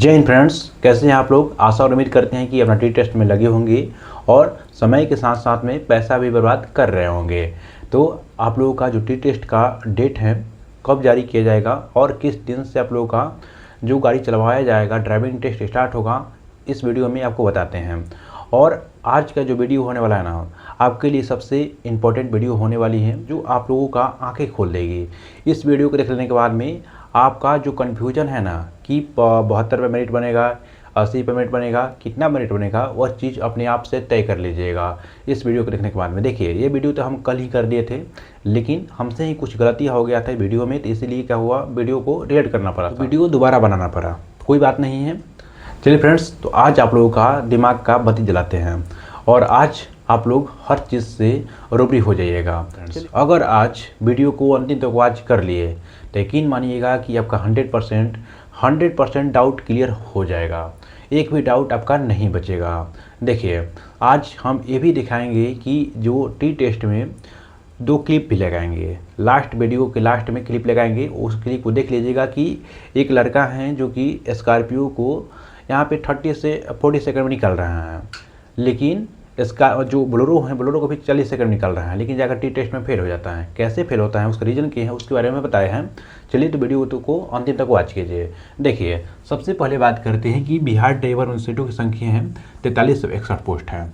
जय हिंद फ्रेंड्स, कैसे हैं आप लोग। आशा और उम्मीद करते हैं कि अपना टी टेस्ट में लगे होंगे और समय के साथ साथ में पैसा भी बर्बाद कर रहे होंगे। तो आप लोगों का जो टी टेस्ट का डेट है कब जारी किया जाएगा और किस दिन से आप लोगों का जो गाड़ी चलवाया जाएगा, ड्राइविंग टेस्ट स्टार्ट होगा, इस वीडियो में आपको बताते हैं। और आज का जो वीडियो होने वाला है ना, आपके लिए सबसे इम्पोर्टेंट वीडियो होने वाली है जो आप लोगों का आंखें खोल देगी। इस वीडियो को देख लेने के बाद में आपका जो कन्फ्यूजन है ना कि 72 रुपये मिनट बनेगा, 80 रुपये मिनट बनेगा, कितना मिनट बनेगा, वह चीज़ अपने आप से तय कर लीजिएगा इस वीडियो को देखने के बाद में। देखिए, ये वीडियो तो हम कल ही कर दिए थे, लेकिन हमसे ही कुछ गलतियाँ हो गया था वीडियो में, तो इसीलिए क्या हुआ, वीडियो को डिलीट करना पड़ा, वीडियो दोबारा बनाना पड़ा। कोई बात नहीं है। चलिए फ्रेंड्स, तो आज आप लोगों का दिमाग का बत्ती जलाते हैं और आज आप लोग हर चीज़ से रूबरू हो जाइएगा। अगर आज वीडियो को अंतिम तक वॉच कर लिए तो यकीन मानिएगा कि आपका 100% डाउट क्लियर हो जाएगा, एक भी डाउट आपका नहीं बचेगा। देखिए, आज हम ये भी दिखाएंगे कि जो टी टेस्ट में 2 क्लिप भी लगाएंगे, लास्ट वीडियो के लास्ट में क्लिप लगाएंगे। उस क्लिप को देख लीजिएगा कि एक लड़का है जो कि स्कॉर्पियो को यहाँ पे 30 से 40 सेकंड में निकल रहा है, लेकिन इसका जो बोलेरो है, बोलेरो को भी 40 सेकंड निकल रहा है, लेकिन जाकर टी टेस्ट में फेल हो जाता है। कैसे फेल होता है, उसका रीज़न क्या है, उसके बारे में बताए हैं। चलिए, तो वीडियो को अंतिम तक वॉच कीजिए। देखिए, सबसे पहले बात करते हैं कि बिहार ड्राइवर इंस्टीट्यूट की संख्या है 4361 पोस्ट है।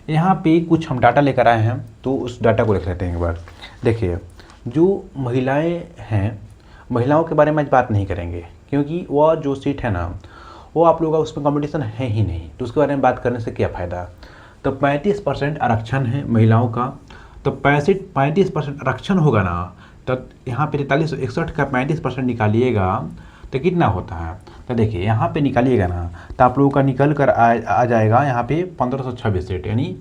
यहाँ पे कुछ हम डाटा लेकर आए हैं, तो उस डाटा को देख लेते हैं एक बार। देखिए, जो महिलाएँ हैं, महिलाओं के बारे में आज बात नहीं करेंगे क्योंकि वह जो सीट है ना, वो आप लोगों का उसमें कंपटीशन है ही नहीं, तो उसके बारे में बात करने से क्या फ़ायदा। तो 35% आरक्षण है महिलाओं का, तो 35% आरक्षण होगा ना, तो यहाँ पे 4361 का 35% निकालिएगा तो कितना होता है। तो देखिए, यहाँ पे निकालिएगा ना, तो आप लोगों का निकल कर आ जाएगा यहाँ पे 1526 सीट, यानी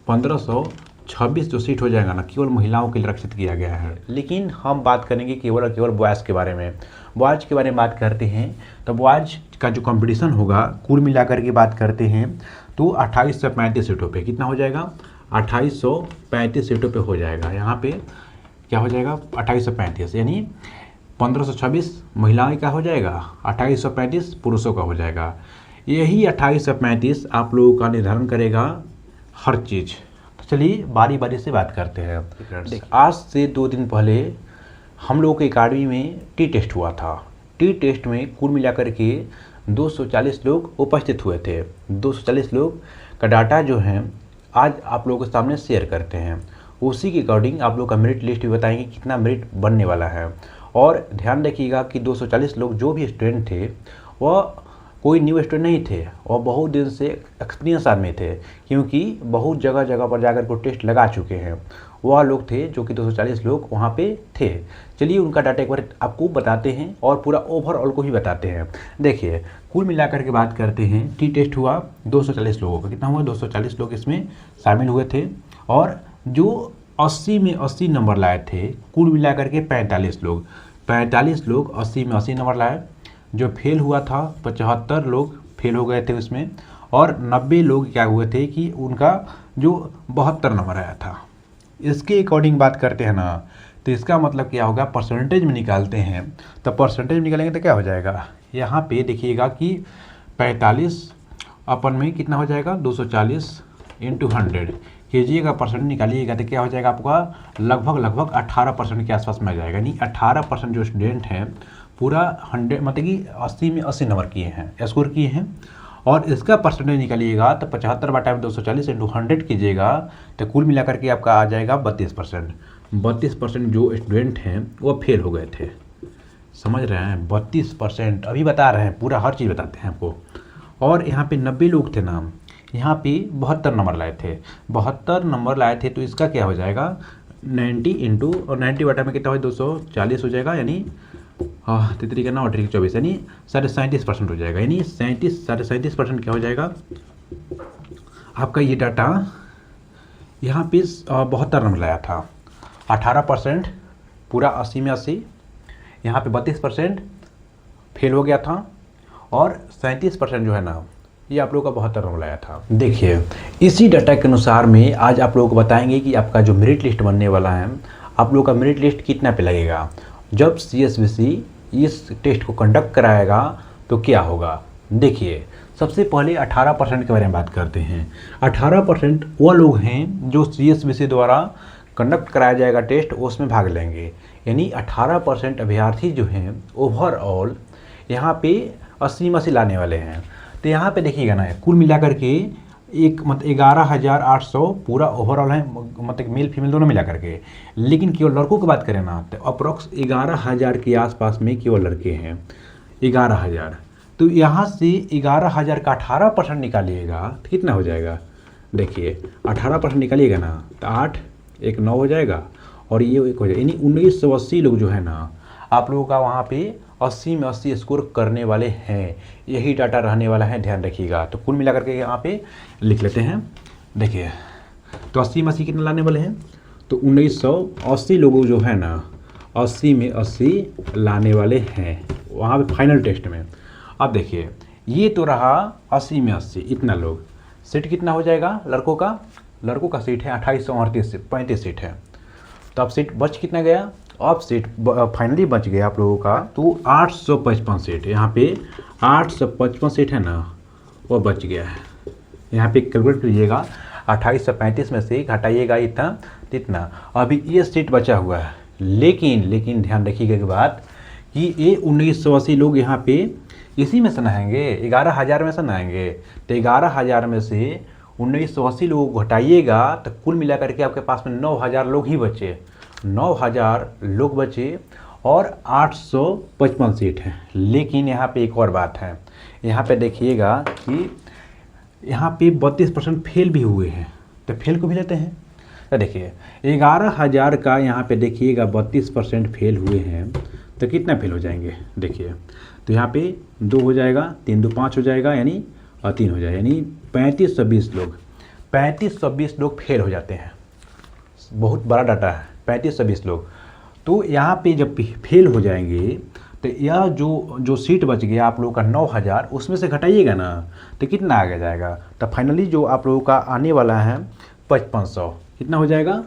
1526 जो सीट हो जाएगा ना, केवल महिलाओं के लिए आरक्षित किया गया है। लेकिन हम बात करेंगे केवल और केवल बॉयज़ के बारे में। बॉयज़ के बारे में बात करते हैं तो बॉयज़ का जो कंपटीशन होगा, कुल मिलाकर के बात करते हैं तो 2835 सीटों पे कितना हो जाएगा, 2835 सीटों पे हो जाएगा। यहाँ पे क्या हो जाएगा, 2835, यानी 1526 महिलाएं का हो जाएगा, 2835 पुरुषों का हो जाएगा। यही 2835 आप लोगों का निर्धारण करेगा हर चीज़। तो चलिए बारी बारी से बात करते हैं। आज से 2 दिन पहले हम लोगों की अकाडमी में टी टेस्ट हुआ था। टी टेस्ट में कुल मिलाकर के 240 लोग उपस्थित हुए थे। 240 लोग का डाटा जो है आज आप लोगों के सामने शेयर करते हैं। उसी के अकॉर्डिंग आप लोग का मेरिट लिस्ट भी बताएंगे कितना मेरिट बनने वाला है। और ध्यान रखिएगा कि 240 लोग जो भी स्टूडेंट थे वह कोई न्यू स्टूडेंट नहीं थे और बहुत दिन से एक्सपीरियंस आदमी थे, क्योंकि बहुत जगह जगह पर जाकर को टेस्ट लगा चुके हैं। वह लोग थे जो कि 240 लोग वहाँ पे थे। चलिए, उनका डाटा एक बार आपको बताते हैं और पूरा ओवरऑल को ही बताते हैं। देखिए, कुल मिलाकर के बात करते हैं, टी टेस्ट हुआ 240 लोगों का। कितना हुआ, 240 लोग इसमें शामिल हुए थे और जो 80 में 80 नंबर लाए थे, कुल मिलाकर के 45 लोग 80 में 80 नंबर लाए। जो फेल हुआ था 75 लोग फेल हो गए थे उसमें, और 90 लोग क्या हुए थे कि उनका जो 72 नंबर आया था। इसके अकॉर्डिंग बात करते हैं ना, तो इसका मतलब क्या होगा, परसेंटेज में निकालते हैं तो परसेंटेज में निकालेंगे तो क्या हो जाएगा, यहाँ पे देखिएगा कि 45 अपन में कितना हो जाएगा, 240 इंटू 100 कीजिएगा, परसेंट निकालिएगा तो क्या हो जाएगा आपका, लगभग 18% के आसपास में आ जाएगा। यानी 18% जो स्टूडेंट हैं पूरा 100 मतलब कि 80 में 80 नंबर किए हैं, स्कोर किए हैं। और इसका परसेंटेज निकालिएगा तो 75 बटा में 240 इंटू 100 कीजिएगा तो कुल मिलाकर के आपका आ जाएगा 32%। 32% जो स्टूडेंट हैं वो फेल हो गए थे। समझ रहे हैं, 32%। अभी बता रहे हैं, पूरा हर चीज़ बताते हैं आपको। और यहाँ पे 90 लोग थे ना, यहाँ पे 72 नंबर लाए थे। 72 नंबर लाए थे, तो इसका क्या हो जाएगा, 90 इंटू और 90 बटा में कितना हो, 240 हो जाएगा, यानी 33 का 9 और 24, यानी 37.5% हो जाएगा। यानी 37.5% क्या हो जाएगा आपका ये डाटा। यहाँ पे 72 नंबर लाया था, 18% पूरा 80 में 80, यहाँ पे 32% फेल हो गया था और 37% जो है ना, ये आप लोगों का 72 नंबर लाया था। देखिए, इसी डाटा के अनुसार में आज आप लोगों को बताएंगे कि आपका जो मेरिट लिस्ट बनने वाला है, आप लोगों का मेरिट लिस्ट कितना पे लगेगा। जब CSBC इस टेस्ट को कंडक्ट कराएगा तो क्या होगा, देखिए, सबसे पहले 18% के बारे में बात करते हैं। 18% वो लोग हैं जो CSBC द्वारा कंडक्ट कराया जाएगा टेस्ट, उसमें भाग लेंगे। यानी 18% अभ्यर्थी जो हैं ओवरऑल यहाँ पे 80 में 80 लाने वाले हैं। तो यहाँ पे देखिएगा ना, कुल मिलाकर के एक मतलब 11,800 पूरा ओवरऑल है, मतलब मेल फीमेल दोनों मिला करके। लेकिन केवल लड़कों की बात करें ना तो अप्रॉक्स 11,000 के आसपास में केवल लड़के हैं, 11,000। तो यहाँ से 11,000 का 18% निकालिएगा तो कितना हो जाएगा? देखिए 18% निकालिएगा ना तो 8 एक 9 हो जाएगा और ये एक हो जाएगा, यानी 1980 लोग जो है ना आप लोगों का वहाँ पे 80 में 80 स्कोर करने वाले हैं। यही डाटा रहने वाला है, ध्यान रखिएगा। तो कुल मिलाकर के यहाँ पे लिख लेते हैं। देखिए तो 80 में 80 कितना लाने वाले हैं? तो 1980 लोग जो है ना 80 में 80 लाने वाले हैं वहाँ पे फाइनल टेस्ट में। अब देखिए ये तो रहा 80 में 80, इतना लोग। सीट कितना हो जाएगा लड़कों का? लड़कों का सीट है 2838, 35 सीट है। तो अब सीट बच कितना गया? अब सीट फाइनली बच गया आप लोगों का तो 855 सीट। यहाँ पे 855 सीट है ना, वो बच गया है। यहाँ पे कैलकुलेट कीजिएगा, 2835 में से घटाइएगा इतना अभी ये सीट बचा हुआ है। लेकिन ध्यान रखिएगा की बात कि ये 1980 लोग यहाँ पे इसी में से नहाएंगे, 11,000 में से नहाएंगे। तो 11,000 में से 1980 लोग घटाइएगा तो कुल मिलाकर के आपके पास में 9,000 लोग ही बचे। 9,000 लोग बचे और 855 सीट है। लेकिन यहाँ पे एक और बात है, यहाँ पे देखिएगा कि यहाँ पे 32% फेल भी हुए हैं। तो फेल को भी लेते हैं। तो देखिए 11,000 का यहाँ पे देखिएगा 32% फेल हुए हैं तो कितना फेल हो जाएंगे? देखिए तो यहाँ पे 2 हो जाएगा, 3 2 5 हो जाएगा, यानी 3 हो जाएगा, यानी 3520 लोग फेल हो जाते हैं। बहुत बड़ा डाटा है, 3520 लोग। तो यहाँ पे जब फेल हो जाएंगे तो यह जो सीट बच गया आप लोगों का 9,000, उसमें से घटाइएगा ना तो कितना आगे जाएगा? तो फाइनली जो आप लोगों का आने वाला है 5500, कितना हो जाएगा?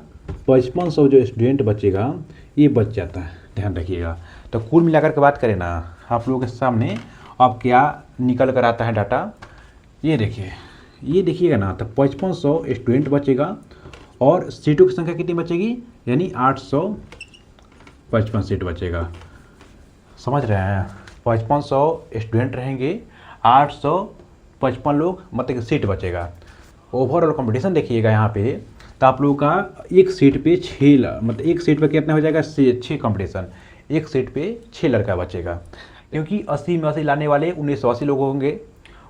5500 जो स्टूडेंट बचेगा ये बच जाता है, ध्यान रखिएगा। तो कुल मिलाकर के बात करें ना आप लोगों के सामने अब क्या निकल कर आता है डाटा, ये देखिएगा ना। तो 5500 स्टूडेंट बचेगा और सीटों की संख्या कितनी बचेगी? यानी 855 सीट बचेगा। समझ रहे हैं? 5500 स्टूडेंट रहेंगे, 855 लोग मतलब सीट बचेगा। ओवरऑल कंपटीशन देखिएगा यहाँ पे तो आप लोगों का एक सीट पे 6 मतलब एक सीट पे कितना हो जाएगा? 6 कंपटीशन, एक सीट पे 6 लड़का बचेगा। क्योंकि 80 में 80 लाने वाले 1980 लोग होंगे।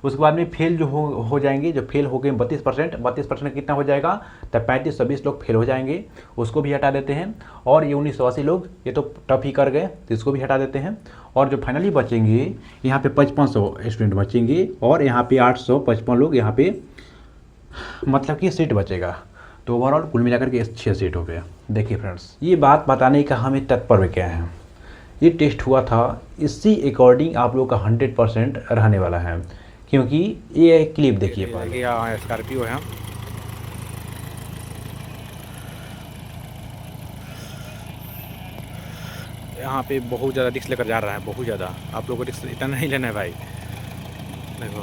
उसके बाद में फेल जो हो जाएंगे, जो फेल हो गए 32% कितना हो जाएगा? तो 3520 लोग फेल हो जाएंगे, उसको भी हटा देते हैं। और ये 1980 लोग ये तो टफ ही कर गए तो इसको भी हटा देते हैं। और जो फाइनली बचेंगे यहाँ पे 5500 स्टूडेंट बचेंगे और यहाँ पे 855 लोग यहाँ पे मतलब कि सीट बचेगा। तो ओवरऑल कुल मिलाकर के 6 सीट हो गया। देखिए फ्रेंड्स, ये बात बताने का हमें तात्पर्य क्या है, ये टेस्ट हुआ था, इसी अकॉर्डिंग आप लोग का 100% रहने वाला है। क्योंकि ये क्लिप देखिए पहले, यहाँ स्कॉर्पियो है, यहाँ पे बहुत ज़्यादा रिस्क लेकर जा रहा है, बहुत ज़्यादा। आप लोगों को रिस्क इतना नहीं लेना है भाई। देखो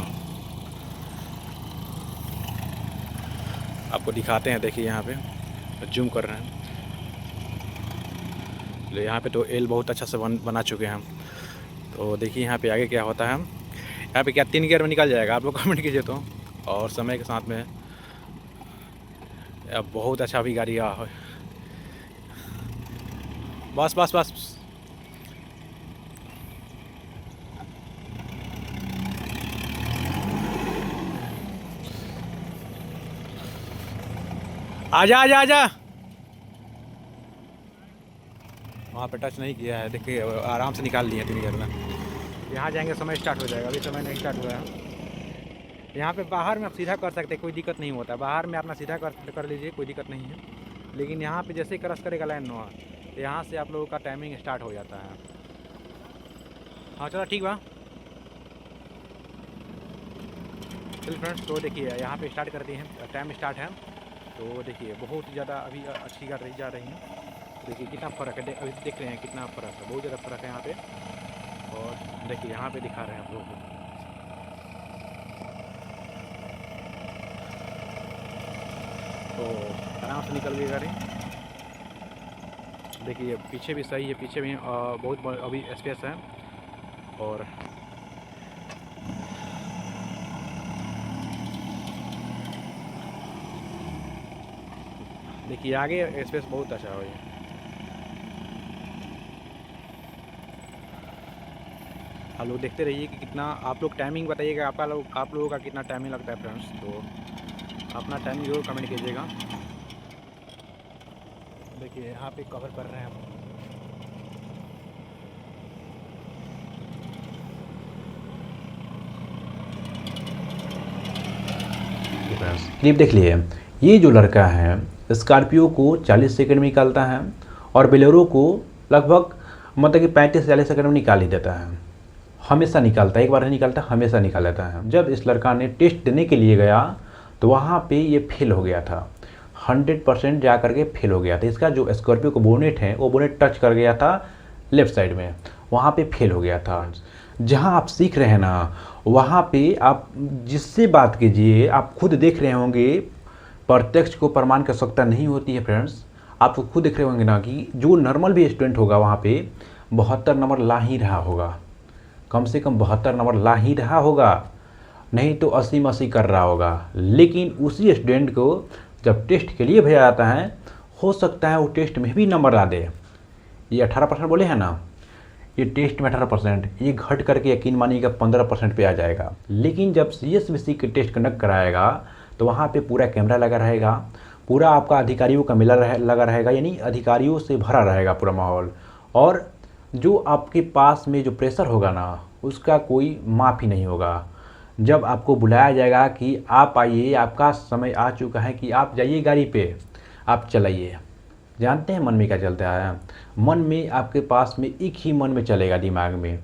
आपको दिखाते हैं, देखिए यहाँ पे जूम कर रहे हैं। यहाँ पे तो एल बहुत अच्छा से बना चुके हैं हम। तो देखिए यहाँ पे आगे क्या होता है। यहाँ पे क्या 3 गियर में निकल जाएगा, आप लोग कमेंट कीजिए तो। और समय के साथ में बहुत अच्छा भी गाड़ी है। बस बस बस आजा आजा आजा। वहाँ पे टच नहीं किया है, देखिए आराम से निकाल लिए 3 गियर में। यहाँ जाएंगे समय स्टार्ट हो जाएगा, अभी समय नहीं स्टार्ट हुआ है। यहाँ पे बाहर में आप सीधा कर सकते हैं, कोई दिक्कत नहीं होता। बाहर में अपना सीधा कर लीजिए, कोई दिक्कत नहीं है। लेकिन यहाँ पे जैसे ही क्रॉस करेगा लाइन नो, तो यहाँ से आप लोगों का टाइमिंग स्टार्ट हो जाता है। हाँ चलो ठीक बा, चलिए फ्रेंड्स। तो देखिए यहाँ पे स्टार्ट कर दिए हैं, टाइम स्टार्ट है। तो देखिए बहुत ज़्यादा अभी अच्छी गाड़ी जा रही है। देखिए कितना फ़र्क है, अभी देख रहे हैं कितना फ़र्क है, बहुत ज़्यादा फ़र्क है यहाँ पे। और देखिए यहाँ पे दिखा रहे हैं आप लोगों को। आराम से निकल गई गाड़ी। देखिए पीछे भी सही है, पीछे भी बहुत अभी स्पेस है। और देखिए आगे स्पेस बहुत अच्छा है। आप लोग देखते रहिए कि कितना, आप लोग टाइमिंग बताइएगा, आप लोगों का कितना टाइमिंग लगता है फ्रेंड्स। तो अपना टाइमिंग जरूर कमेंट कीजिएगा। देखिए यहाँ पे कवर कर रहे हैं हम। क्लिप देख लिए। ये जो लड़का है स्कॉर्पियो को 40 सेकंड में निकालता है और बोलेरो को लगभग मतलब कि 35-40 सेकंड में निकाल ही देता है। हमेशा निकालता है, एक बार नहीं निकालता, हमेशा निकाल लेता है। जब इस लड़का ने टेस्ट देने के लिए गया तो वहाँ पे ये फेल हो गया था, 100% जा करके फेल हो गया था। इसका जो स्कॉर्पियो का बोनेट है वो बोनेट टच कर गया था लेफ़्ट साइड में, वहाँ पे फेल हो गया था। जहाँ आप सीख रहे हैं ना वहाँ पे आप जिससे बात कीजिए, आप खुद देख रहे होंगे, प्रत्यक्ष को प्रमाण की आवश्यकता नहीं होती है फ्रेंड्स। आप तो खुद देख रहे होंगे ना कि जो नॉर्मल भी स्टूडेंट होगा वहाँ पे 72 नंबर ला ही रहा होगा, कम से कम 72 नंबर ला ही रहा होगा, नहीं तो 80 में 80 कर रहा होगा। लेकिन उसी स्टूडेंट को जब टेस्ट के लिए भेजा जाता है, हो सकता है वो टेस्ट में भी नंबर ला दे। ये 18% बोले हैं ना, ये टेस्ट में 18%, ये घट करके यकीन मानिएगा 15% पे आ जाएगा। लेकिन जब CSVC के टेस्ट कंडक्ट कराएगा तो वहाँ पे पूरा कैमरा लगा रहेगा, पूरा आपका अधिकारियों का मेला लगा रहेगा, यानी अधिकारियों से भरा रहेगा पूरा माहौल। और जो आपके पास में जो प्रेशर होगा ना उसका कोई माप ही नहीं होगा। जब आपको बुलाया जाएगा कि आप आइए, आपका समय आ चुका है कि आप जाइए गाड़ी पे, आप चलाइए, जानते हैं मन में क्या चलता है? मन में आपके पास में एक ही मन में चलेगा, दिमाग में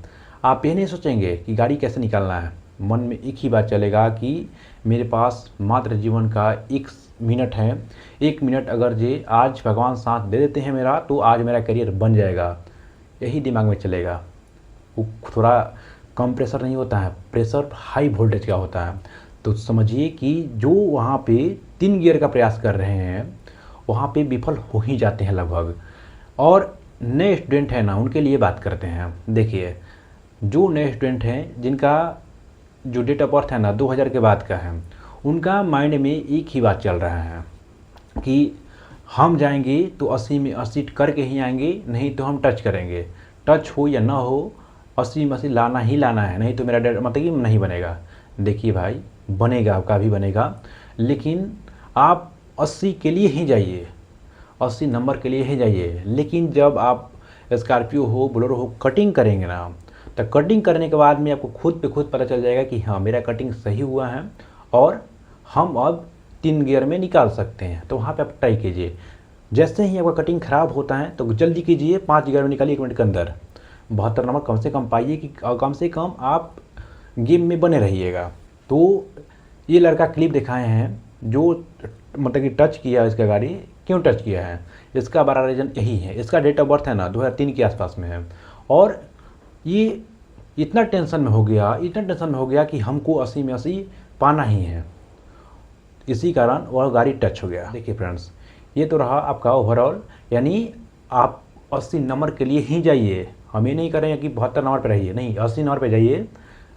आप ये नहीं सोचेंगे कि गाड़ी कैसे निकालना है। मन में एक ही बात चलेगा कि मेरे पास मात्र जीवन का 1 मिनट है, 1 मिनट अगर जे आज भगवान साथ दे देते हैं मेरा तो आज मेरा करियर बन जाएगा, यही दिमाग में चलेगा। वो थोड़ा कम प्रेशर नहीं होता है, प्रेशर हाई वोल्टेज का होता है। तो समझिए कि जो वहाँ पे 3 गियर का प्रयास कर रहे हैं वहाँ पे विफल हो ही जाते हैं लगभग। और नए स्टूडेंट हैं ना उनके लिए बात करते हैं। देखिए जो नए स्टूडेंट हैं जिनका जो डेट ऑफ बर्थ है ना 2000 के बाद का है, उनका माइंड में एक ही बात चल रहा है कि हम जाएंगे तो 80 में 80 करके ही आएंगे, नहीं तो हम टच करेंगे। टच हो या ना हो 80 में 80 लाना ही लाना है, नहीं तो मेरा मतलब कि नहीं बनेगा। देखिए भाई बनेगा, आपका भी बनेगा, लेकिन आप 80 के लिए ही जाइए, 80 नंबर के लिए ही जाइए। लेकिन जब आप स्कॉर्पियो हो, बोलेरो हो, कटिंग करेंगे ना, तो कटिंग करने के बाद में आपको खुद पे खुद पता चल जाएगा कि हाँ मेरा कटिंग सही हुआ है और हम अब 3 गियर में निकाल सकते हैं। तो वहाँ पे आप ट्राई कीजिए। जैसे ही आपका कटिंग ख़राब होता है तो जल्दी कीजिए, 5 गियर में निकालिए 1 मिनट के अंदर। 72 नंबर कम से कम पाइए कि कम से कम आप गेम में बने रहिएगा। तो ये लड़का क्लिप दिखाए हैं जो मतलब कि टच किया इसका गाड़ी, क्यों टच किया है इसका बड़ा रीज़न यही है। इसका डेट ऑफ बर्थ है ना 2003 के आसपास में है और ये इतना टेंशन में हो गया कि हमको 80 में 80 पाना ही है, इसी कारण वह गाड़ी टच हो गया। देखिए फ्रेंड्स ये तो रहा आपका ओवरऑल, यानी आप 80 नंबर के लिए ही जाइए। हम ये नहीं करेंगे कि 72 नंबर पर रहिए, नहीं 80 नंबर पर जाइए।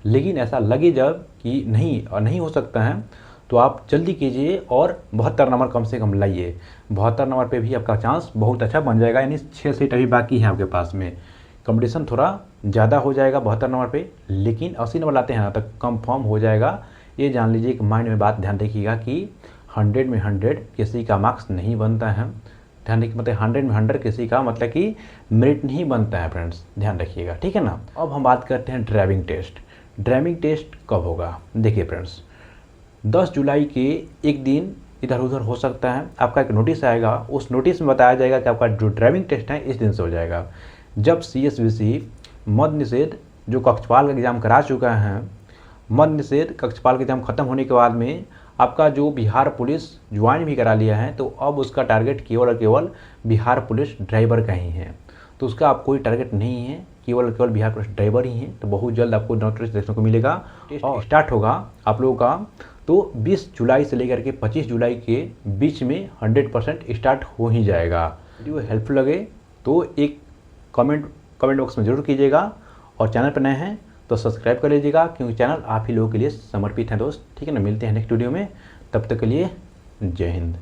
लेकिन ऐसा लगे जब कि नहीं हो सकता है तो आप जल्दी कीजिए और 72 नंबर कम से कम लाइए। 72 नंबर पे भी आपका चांस बहुत अच्छा बन जाएगा, यानी 6 सीट अभी बाकी है आपके पास में। कंपटीशन थोड़ा ज़्यादा हो जाएगा 72 नंबर पे, लेकिन 80 नंबर लाते हैं ना तो कंफर्म हो जाएगा। ये जान लीजिए कि माइंड में बात ध्यान रखिएगा कि 100 में 100 किसी का मार्क्स नहीं बनता है। ध्यान रखिए, मतलब 100 में 100 किसी का मतलब कि मेरिट नहीं बनता है फ्रेंड्स, ध्यान रखिएगा, ठीक है ना। अब हम बात करते हैं ड्राइविंग टेस्ट। ड्राइविंग टेस्ट कब होगा? देखिए फ्रेंड्स 10 जुलाई के एक दिन इधर उधर हो सकता है, आपका एक नोटिस आएगा, उस नोटिस में बताया जाएगा कि आपका जो ड्राइविंग टेस्ट है इस दिन से हो जाएगा। जब CSVC मद्य निषेध जो कक्षपाल का एग्ज़ाम करा चुका है, मद्य निषेध कक्षपाल का एग्ज़ाम ख़त्म होने के बाद में आपका जो बिहार पुलिस ज्वाइन भी करा लिया है, तो अब उसका टारगेट केवल और केवल बिहार पुलिस ड्राइवर का ही है। तो उसका आप कोई टारगेट नहीं है, केवल और केवल बिहार पुलिस ड्राइवर ही है। तो बहुत जल्द आपको नोटिस देखने को मिलेगा और स्टार्ट होगा आप लोगों का। तो 20 जुलाई से लेकर के 25 जुलाई के बीच में 100% स्टार्ट हो ही जाएगा। वीडियो हेल्पफुल लगे तो एक कमेंट बॉक्स में ज़रूर कीजिएगा, और चैनल पर नए हैं तो सब्सक्राइब कर लीजिएगा, क्योंकि चैनल आप ही लोगों के लिए समर्पित है दोस्त। ठीक है ना, मिलते हैं नेक्स्ट वीडियो में, तब तक के लिए जय हिंद।